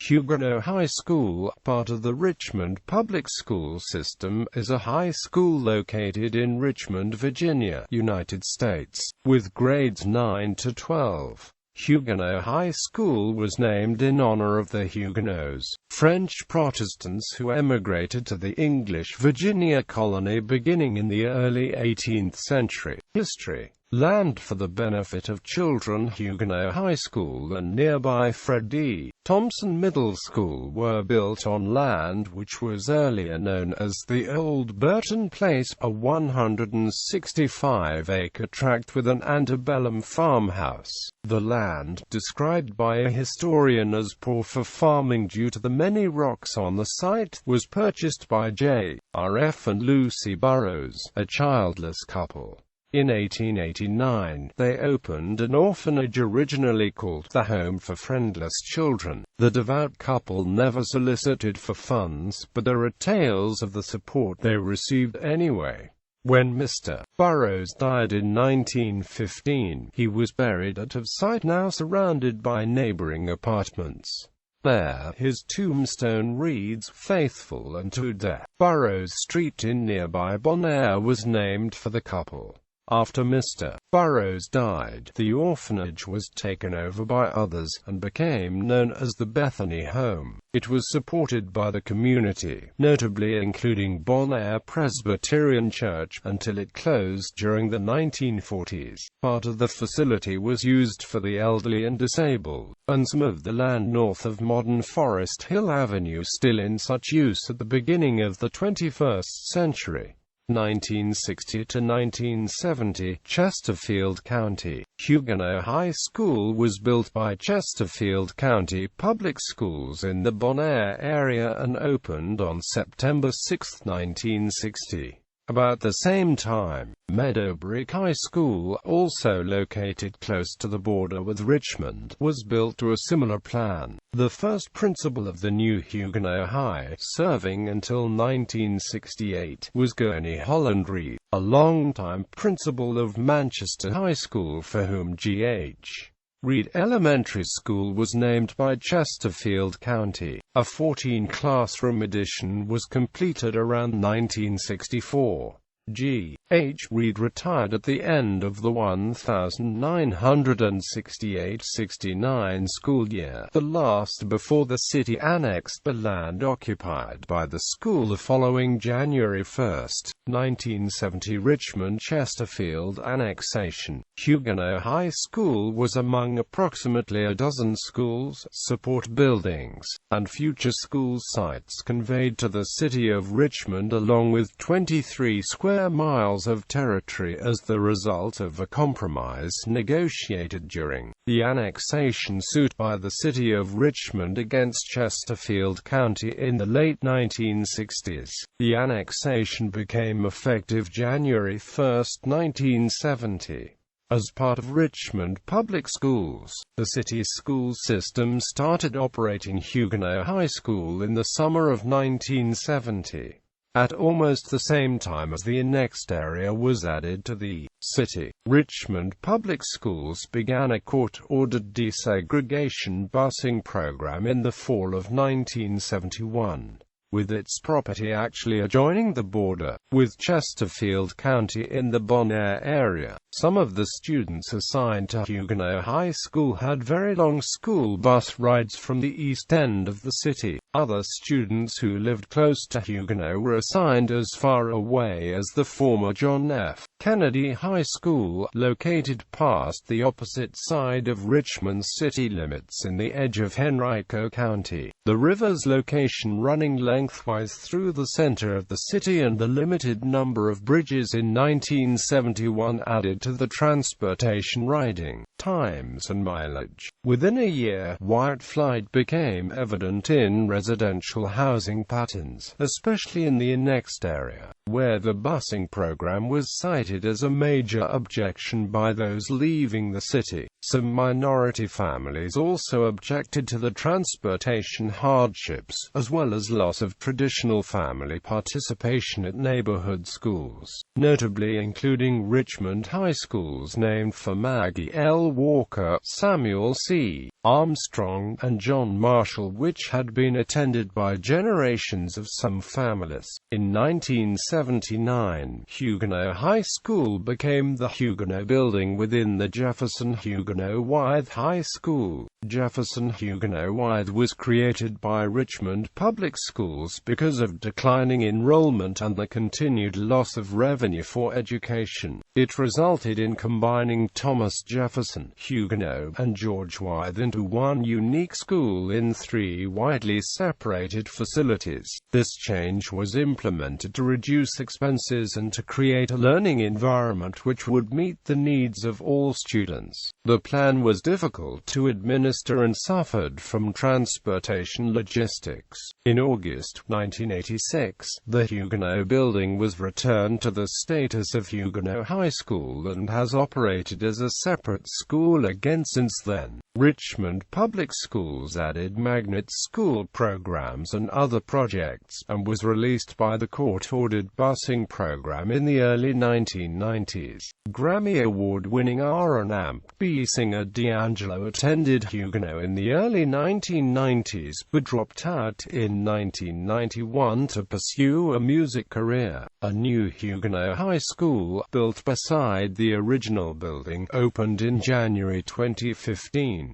Huguenot High School, part of the Richmond Public School system, is a high school located in Richmond, Virginia, United States, with grades 9 to 12. Huguenot High School was named in honor of the Huguenots, French Protestants who emigrated to the English Virginia colony beginning in the early 18th century. History. Land for the benefit of children. Huguenot High School and nearby Fred D. Thompson Middle School were built on land which was earlier known as the Old Burton Place, a 165-acre tract with an antebellum farmhouse. The land, described by a historian as poor for farming due to the many rocks on the site, was purchased by J.R.F. and Lucy Burroughs, a childless couple. In 1889, they opened an orphanage originally called the Home for Friendless Children. The devout couple never solicited for funds, but there are tales of the support they received anyway. When Mr. Burroughs died in 1915, he was buried at a site now surrounded by neighboring apartments. There, his tombstone reads, "Faithful unto death." Burroughs Street in nearby Bonaire was named for the couple. After Mr. Burroughs died, the orphanage was taken over by others, and became known as the Bethany Home. It was supported by the community, notably including Bonaire Presbyterian Church, until it closed during the 1940s. Part of the facility was used for the elderly and disabled, and some of the land north of modern Forest Hill Avenue still in such use at the beginning of the 21st century. 1960 to 1970, Chesterfield County. Huguenot High School was built by Chesterfield County Public Schools in the Bonaire area and opened on September 6, 1960. About the same time, Meadowbrook High School, also located close to the border with Richmond, was built to a similar plan. The first principal of the new Huguenot High, serving until 1968, was Gurney Holland Reed, a longtime principal of Manchester High School for whom G.H. Reed Elementary School was named by Chesterfield County. A 14-classroom addition was completed around 1964. G.H. Reed retired at the end of the 1968-69 school year, the last before the city annexed the land occupied by the school the following January 1, 1970 Richmond-Chesterfield annexation. Huguenot High School was among approximately a dozen schools, support buildings, and future school sites conveyed to the city of Richmond along with 23 square miles of territory as the result of a compromise negotiated during the annexation suit by the city of Richmond against Chesterfield County in the late 1960s. The annexation became effective January 1, 1970. As part of Richmond Public Schools, the city school system started operating Huguenot High School in the summer of 1970. At almost the same time as the annexed area was added to the city, Richmond Public Schools began a court-ordered desegregation busing program in the fall of 1971. With its property actually adjoining the border with Chesterfield County in the Bonaire area, some of the students assigned to Huguenot High School had very long school bus rides from the east end of the city. Other students who lived close to Huguenot were assigned as far away as the former John F. Kennedy High School, located past the opposite side of Richmond's city limits in the edge of Henrico County. The river's location running lengthwise through the center of the city and the limited number of bridges in 1971 added to the transportation riding times and mileage. Within a year, white flight became evident in residential housing patterns, especially in the annexed area, where the busing program was cited as a major objection by those leaving the city. Some minority families also objected to the transportation hardships, as well as loss of traditional family participation at neighborhood schools, notably including Richmond High Schools named for Maggie L. Walker, Samuel C. Armstrong, and John Marshall, which had been attended by generations of some families. In 1979, Huguenot High School became the Huguenot building within the Jefferson Huguenot High School. Jefferson Huguenot was created by Richmond Public Schools because of declining enrollment and the continued loss of revenue for education. It resulted in combining Thomas Jefferson Huguenot and George Wythe into one unique school in 3 widely separated facilities. This change was implemented to reduce expenses and to create a learning environment which would meet the needs of all students. The plan was difficult to administer and suffered from transportation logistics. In August 1986, the Huguenot building was returned to the status of Huguenot High School and has operated as a separate school again since then. Richmond Public Schools added magnet school programs and other projects, and was released by the court-ordered busing program in the early 1990s. Grammy Award-winning R&B singer D'Angelo attended Huguenot in the early 1990s, but dropped out in 1991 to pursue a music career. A new Huguenot High School, built beside the original building, opened in January 2015.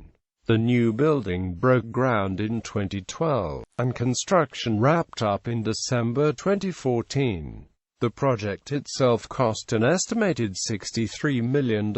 The new building broke ground in 2012, and construction wrapped up in December 2014. The project itself cost an estimated $63 million.